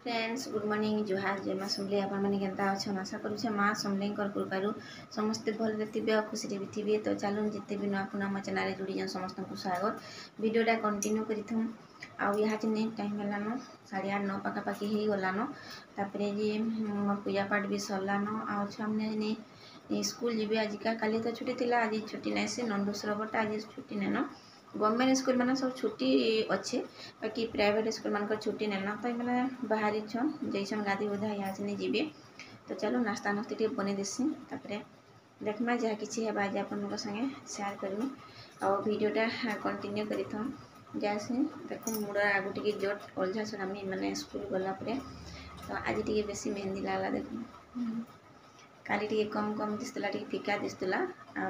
Friends good morning जुहार जय माँ समलेई आपण मैंने केन्ता अच्छन आशा करुचे माँ समलेई कृपारू समस्ते भल थे और खुशी भी थे। तो चलून जिते भी नुआ पुना मो चैनल जोड़ी जाऊँ समस्त को स्वागत वीडियोटा कंटिन्यू करूँ आउ यहाँ टाइम है 8:30-9 पाखापाखि हो गलान तापर ये मोर पूजा पाठ भी सरलान आ छुआ मैंने स्कूल जी आजिका काली तो छुट्टी थी आज छुट्टी नहीं से नंदुसर बटा आज छुट्टी नैन गवर्नमेंट स्कूल मान सब छुट्टी अच्छे बाकी प्राइवेट स्कूल मान छुट्टी नेना तो मैंने बाहरी छन जैसन गाधी बुधा यहाँ से जी। तो चलो नास्ता नास्ती टे बन देसी देखमा जहाँ कि है आज आप संगे सेयार करूँ और वीडियोटा कंटिन्यू कर जैसे देख मुड़ आगु टे जट ओझा सुनामी मैंने स्कूल गलापर तो आज टे बेसी मेहंदी लागला देख काली टे कम कम दिसला टे फिका दिसला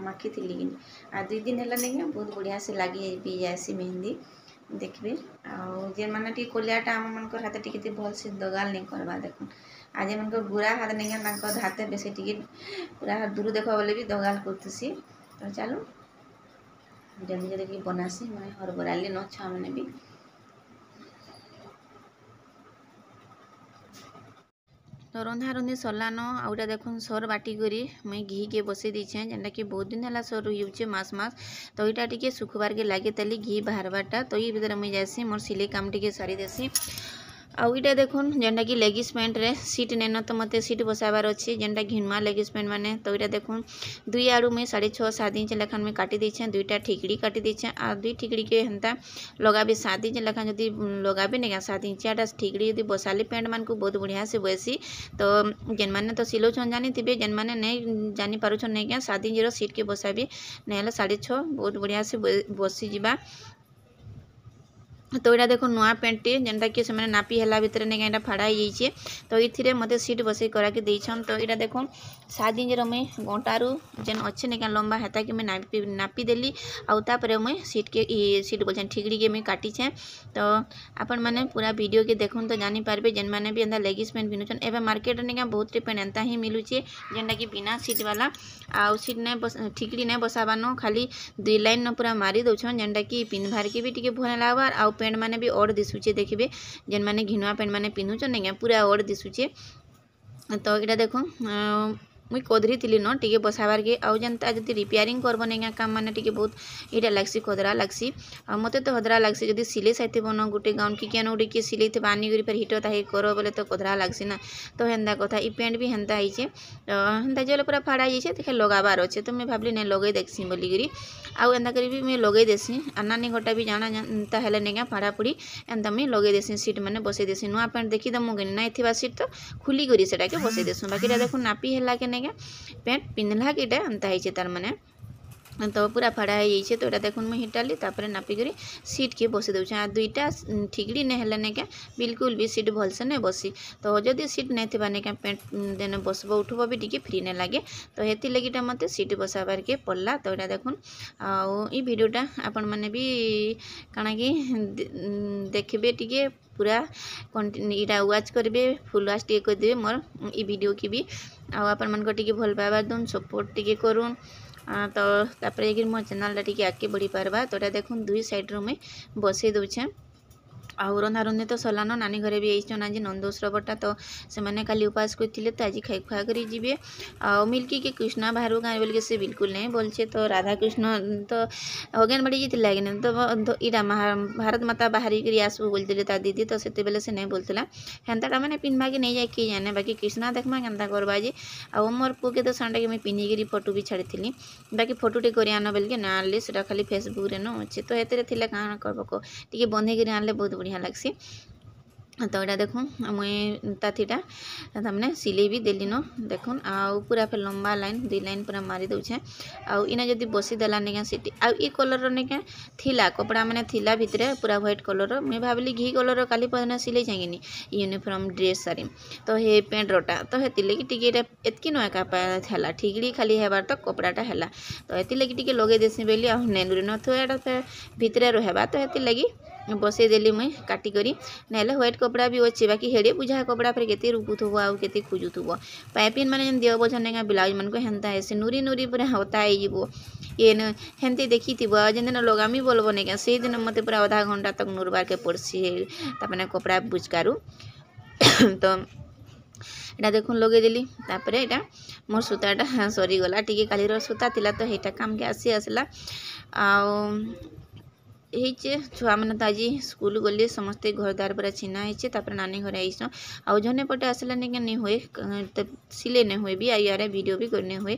माखी थी कि आ 2 दिन है नहीं बहुत बढ़िया से लगी भी जासी मेहंदी देखिए जे मैंने टी कोलियाटा आम मन हाथ टी भल से दगाल नहीं करवा देख आज मन गुरा हाथ नहीं हाथ बेस टी पूरा दूर देख बोले भी दगाल करसी। तो चलो जल्दी जल्दी बनासी मैं हरबराली न छुआ मैंने भी तो रंधा रंधी सरलान आउटा देखुन सर बाटी करी मुई घी के बसई दीछे जेनटा कि बहुत दिन है सर रही मास तो यहाँ टी सुखबार के लगे ताली घी बाहरबारटा तो ये भीतर मुई जासी मोर सिलाई काम टी सारी देसी आउ इटा देखुन जेनटा कि लेगिस पैंट रे सीट नेन तो मते सीट बसाबार अच्छी जेनटा घिनुआ लेगिस पैंट माने तो यहाँ देखुन 2 आड़ू मुई 6.5-7 इंच लेखान मुई काटी देछे 2टा ठिकड़ी काटी देछे आ 2 ठिकड़ी के हेन्ता लगाबी 7 इंच लेखान जदि लगाबी नहीं 7 इंचियाटा ठिकड़ी यदि बसाली पैंट मान को बहुत बढ़िया से बसी तो जेन माने तो सिलोछन जानी थे जेन माने नहीं जानी पारुछन नहीं क्या 7 इंच सीट के बसाबी नहीं 6.5 बहुत बढ़िया से बसी जीवा। तो यहाँ देखो नुआ पेंट टी जेनटा कि से नापी है भितर नहीं क्या फाड़ा हो तो ये मत सीट बसई करा के देछन। तो यहाँ देखो 7 इंच मुई गोटारू जेन अच्छे नहीं क्या लंबा हेता कि मुई नापी देली आउे मुई सीट के सीट बोल ठिकड़ी के मुई काटीछे। तो आपण मैंने पूरा वीडियो के देखुन तो जानी पारबे जेन मैंने भी एंता लेगिस पैंट पिनुछन एवं मार्केट नहीं क्या बहुत टी पैंट एंता ही मिलूचे जेनटा कि बिना सीट वाला आउ सीट नहीं ठिकड़ी नहीं बसाबान खाली 2 लाइन न पूरा मारी दौन जेनटा कि पिन्हबार के भी टी भल लगवार आउ पैंट माने भी ओड दिशुचे देखिए जेन माने घिनुआ पैंट माने पिन्हुचन नहीं पूरा ओड दिशुचे। तो यहाँ देखो मुई कोधरी थी न टी बसाबार के आउ जनता जब रिपेयरिंग करब नहीं काम मैंने टी बहुत यहाँ लगसी खोदरा लगसी आ मत तो हदरा लगसी जब सिले साइथ न गोटे गाउन कि क्या गोटे किए सिले थे आनी कर हिट ताही कर बोले तो खोदरा लगसी ना तो हेन्ता कथा ई पेंट भी हेन्ता होइछे हेन्ता जो पूरा फाड़ा जाइए देखे लगाबार अच्छे तो मैं भावली नहीं लगे देखसी बोलिकी आउ एंता कर भी मैं लगे देसी नानी घटा भी जाना एंता हेले नहीं फाड़ा फुड़ी एंता मुझे लगे देसी सीट मैंने बसई देसी नुआ पैंट देखी दमु नहीं थी सीट तो खुली करी से बसई देसु बाकी देखो नापी है कि नहीं पैंट पिंधला कि एंता है तार माने तो पूरा फाड़ा हो तो यहाँ देखुन मुझे हिटाली तापर नापिक सीट के बसी दूचे आ 2टा ठिकड़ी नहीं है नहीं क्या बिल्कुल भी सीट भलसे नहीं बसी तो जदि सीट नहीं थी नहीं क्या पेंट देने बसब उठब भी टी फ्री नहीं लगे तो ये लगिटा मत सीट बसाबार के पड़ला। तो यहाँ देखुन आई वीडियोटा आपण मैंने भी काना कि देखिए टी पूरा इटा वाच करेंगे फुल वाच टे करदे मोर ई वीडियो की भी आपण मन टी भल पाइबार दून सपोर्ट टी करूँ तो तापर मो चैनल टी आगे बढ़ी पार्बा। तो यहाँ देखुन 2 साइड रू में बसई दूचे आउ रंधा रंधी तो सरलान नानी घरे भी आईछन आज नंदोसर बटा तो से मैंने खाली उपास करते तो आज खाई खुआ कर जी आ मिल्की के कृष्णा बाहर गाँव बोल के से बिल्कुल नहीं बोलचे तो राधा कृष्ण तो अगेन बढ़ी जी लगे तो इटा भारत माता बाहर कर आसबू बोलते दीदी तो से बेले से नहीं बोलता हेन्ताटा मैंने पिन्हवा के नहीं जाए किए जाने बाकी कृष्णा देखमा केन्ता करवा जे आ मोर पु के तो संडे के मैं पिन्हिकी फोटो भी छाड़ी बाकी फोटोटे कर आन बोल के ना आनली से खाली फेसबुक रे न अच्छे तो ये कहाँ करब टी बंधे कर आनले बहुत बढ़िया लगसी। तो यहाँ देखो मुई ताथीटा तमने सिले भी देली न देखुन आउ पूरा फिर लंबा लाइन 2 लाइन पूरा मारी दौचे आउ इना जदि बसी देला नहीं सीट आउ ई कलर नहीं थिला कपड़ा मैंने थिला भितर पूरा व्हाइट कलर मैं भाविली घी कलर काली पदना सिले चाहिए यूनिफॉर्म ड्रेस सारी तो हे पेंट रोटा तो हेती लगी टिके एतकी नुआ का ठिकड़ी खाली हेबार तो कपड़ाटा है तो हेती लगी टिके लगे देसी बेली आ नेनुरी न थोड़ा भितर रहबा तो हेती लगी बसई देली मुई काटी करी ना व्हाइट कपड़ा भी अच्छे बाकी हेड़े बुझा कपड़ा फिर केते रुकुथुब आउ केते खोजुथुब पाइपिन मैंने जेन दियो बचन ब्लाउज मन को हेन्ता है से नूरी नूरी पूरा होता है ये हेन्ते देखी थी जेन दिन लगामी बोलबो नहीं क्या से दिन मत पूरा आधा घंटा तक नूरबार के पड़सी तापने कपड़ा बुझकारू तो एटा देखुन लगेदेली तापर एटा मोर सूताटा सरीगला टी काली सूता थिला तो हेटा काम के आसला छुआ मैंने तो आज स्कूल गले समस्ते घर द्वार पूरा चिन्हा होइछे तापर नानी घर आइस आउ जने पटे आसला नहीं हुए तो सिले नहीं हुए भी यार वीडियो भी करने हुए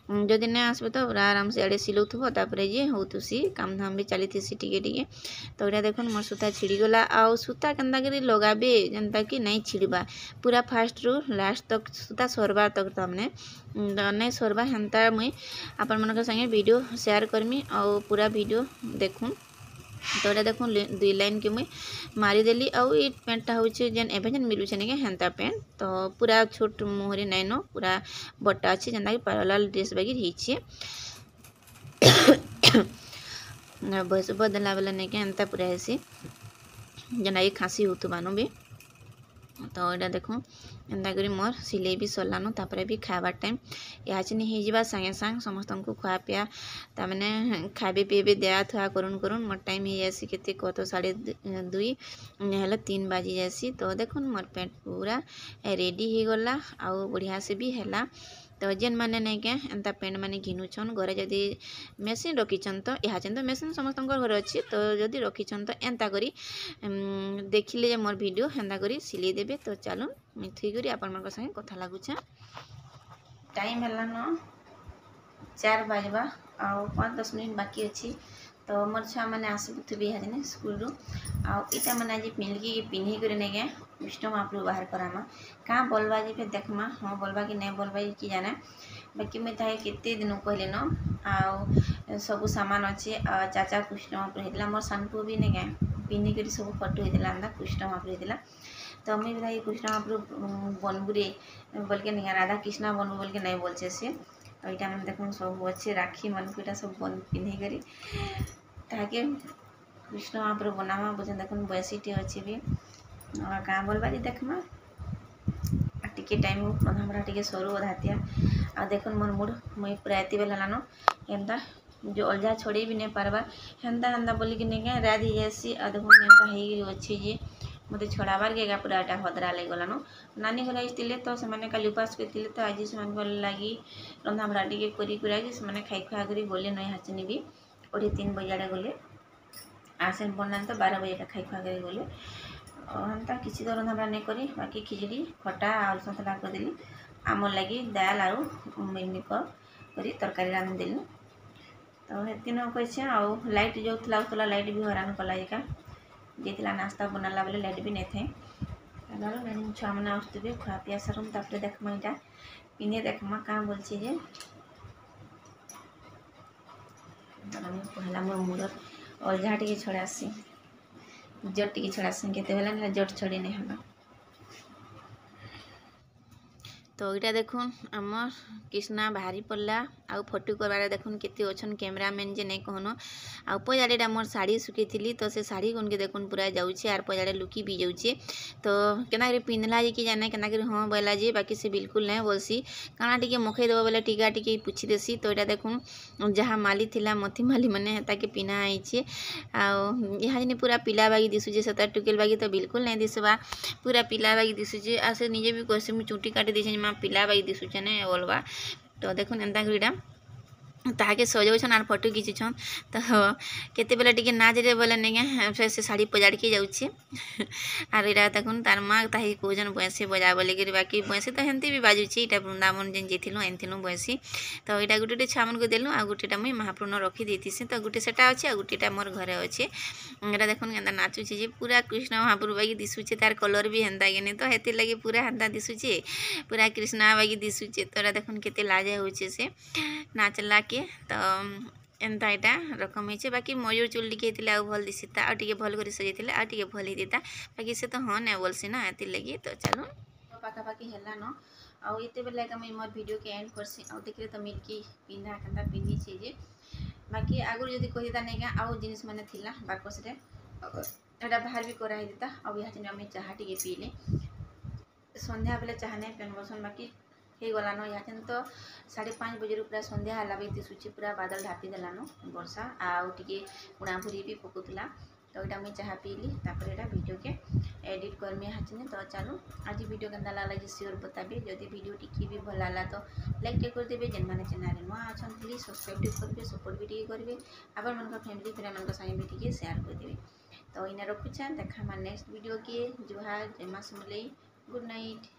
जदि नहीं आसबे तो पूरा आराम से आड़े सिलौथबो तापर जे होतुसी काम धाम भी चली टिके टिके तो यहाँ देखो मोर सूता छिड़ीगला आउ सूता केन्ता करी लगाबे जेनता कि नहीं छिड़बा पूरा फास्ट रु लास्ट तक सूता सरबार तक तमने नहीं सरबा हेन्ता मुई आपण मन संगे वीडियो शेयर करमी आउ पूरा वीडियो देखूँ तो ये देखो 2 लाइन के मुई मारिदेली आउ ये पेंटा हूँ जेन एवं जेन मिलूचे नहीं हेन्ता पेंट तो पूरा छोट मुहरी नाइन पूरा बटा अच्छे जेनता कि पैरेलल ड्रेस बागिर होइछे बस बदला बेला नहीं कि एंता पूरा हेसी जेना ये खाँसी होतुबानु भी तो यहाँ देखो एंता करी मोर सिले भी सरलानु तापर भी खाबार टाइम या नहीं हो सागे सांग समस्त को खुआ पिया ताने खाबे पीबे दिया थुआ करुन मोर टाइम हो जासी केते कत 2:30 3 बाजी जासी तो देखो मोर पेंट पूरा रेडी हो गला आउ बढ़िया से भी है तो जेन माने नहीं के एंता पेंट माने घिनुछन घरे जदि मेसीन रखीछन तो यहाँ तो मेसीन समस्त घर अच्छी तो जदि रखीछन तो एंता करी देखिले मोर वीडियो एंता करी सिले देबे तो चलो मुझे थी करी आपण मन संगे कथा लागुछे टाइम है न 4 बजवा आउ 5-10 मिनट बाकी अच्छी तो मोर छुआ मैंने आसबुथबे यहाँ स्कूल रू आटा मैंने आज मिलकी पिन्ही कर नहीं विष्णु महाप्रभु बाहर करामा कहाँ बोलवा जी फिर देखमा हाँ बोलवा कि नहीं बोलवा कि जाना बाकी मुझे ताहे केते दिन कहले न आउ सब सामान अच्छे चाचा कृष्ण महाप्रभु होता मोर सानपु भी नहीं पिन्ही कर सब फटो होता अंदा कृष्ण महाप्रभु होता तो मुझे भाई कृष्ण महाप्रभु बनबुरे बोल के नहीं राधा कृष्ण बनबू बोल के नहीं बोलचे से तो यहाँ मैंने देखो सब अच्छे राखी मन को सब बन पिन्ही करी ताके कृष्ण महाप्रभु बनामा बोझे देख बयसीटे अच्छी भी क्या बोलबा जी देखमा टिके टाइम हमरा टिके सरू अधातिया आ देखो मोर मूड मुई पूरा एति बेला लानो एंता जो अलजा छोड़ी भी नहीं पारबा हेन्ता हेन्ता बोली कि नहीं रात ही जासी आ देखो एंता हेगी अच्छी जे मते छड़ाबार के पूरा एटा हदरा लग गलानो नानी घर आइले तो से काली उपास करते तो आज से लगी रंधा बड़ा टिके करी कुरा कि से खाई खुआ करी गले नई हाचनी भी 3:30 बजे गले आसे बना तो 12 बजे खाई खुआ कर गले हेन्ता किसी तो रंधा बड़ा नहीं करी बाकी खिचड़ी खटा आलू सतला करदेली आमर लगी दाल आउ मिलमिकर करी तरकारी रांधिदेली तो हेती न कहे आउ लाइट जो थला लाइट भी हैरान कला एका जेला नाश्ता बनाला बेले लाइट भी नहीं थे छुआ मैंने आसुवे खुआ पिया सारूम तापर देखमा यहाँ पिने देखमा क्या बोलछे जे पहला मोर मुड़ और जहाँ टी छड़ासी जट टी छड़ासी के जट छड़ी नहीं हला तो यहाँ देखुन आमर कृष्णा बाहरी पड़ला आउ फोटो करवार देखुन केते अच्छन कैमरामैन जे नहीं कहन आउ पजाड़े मोर शाढ़ी सुखी थी तो से शाढ़ी कौन के देखुन पूरा जाऊे आर पजाड़े लुकी भी जाऊे तो केना पिंधला जे कि जाने केना हाँ बोला जे बाकी से बिल्कुल नहीं बोलसी काना टिके मुखे देव बोले टीका टिके पूछी देसी तो यहाँ देखुन जहाँ माली थिला मथी माली मैंने ताके पिना आईचे यहाँ जन पूरा पिला बागी दिशुचे सता टुकेल बागी तो बिल्कुल नहीं दिसवा पूरा पिला बागी दिशुचे आ से निजे भी कहसी मुझे चुटी काटी देछे पिला बाई दिशुचे ने बोलवा तो देखो एंता करीटा ताके सजाउछन आर फोटो खींचुछन तो केते बेला टिके नाच रे बोले नहीं से साड़ी पजाड़ के जाऊे आर इरा देखुन तार माँ ताही कौन बयसी बजा बोले कि बाकी बयसी तो हेन्ती भी बाजुची इटा वृंदावन जेन जेथिलु एनथिलु बयसी तो यहाँ गोटे छुआ मन को देलु आ गोटेटा मुई महाप्रभु रखी देतीसी तो गोटे सेटा अच्छे आ गोटेटा मोर घरे अच्छे यहाँ देखुन केन्ता नाचुचे जे पूरा कृष्ण महाप्रभु बागी दिशुचे तार कलर भी हेन्ता के तो हेती लगे पूरा हेन्ता दिशुचे पूरा कृष्णा बागी दिशुचे तो यहाँ देखुन केते लाजा होचे से नाचला के तो एंता यहाँ रकम है बाकी मयूर चुल टिके भल दिशा आ भल कर सजाई आ भल होता बाकी से तो हाँ नहीं बोलसी ना ये लगी तो चलो पाखापाखि है न आउ ये बेला मुझे मोर वीडियो के एंड करसी आउ देखिए तो मिल्की पिंधा केन्ता पिंधी जे बाकी आगुरी जदि कहीता नहीं क्या आउ जिनिस मैंने थिला बाकस एटा बाहर भी कराई देता आउ यहाँ आम चाह टे पीले संध्या बेले चाह नहीं पेन बसन बाकी हो गलान यहाँ तो 5:30 बजे पूरा संध्या है भी दिशुची पूरा बादल ढापी देलान वर्षा आउ टे पुणाफुरी भी पकूला तो यहाँ मुझे चाह पीली तापर यहाँ वीडियो के एडिट करमी हाचने। तो चलो आज वीडियो केंदा लागला जे श्योर बताबे। जदि वीडियो टिके भी भल लागला तो लाइक टे कर देबे। जेन माने चैनल नुआ अछन प्लीज सब्सक्राइब टे करबे, सपोर्ट भी टे करबे। आबर मन फैमिली फ्रेंड मन संगे भी टे शेयर कर देबे। तो इना रखुछन देखा नेक्स्ट वीडियो के। जुहार, जय मां समलेई, गुड नाइट।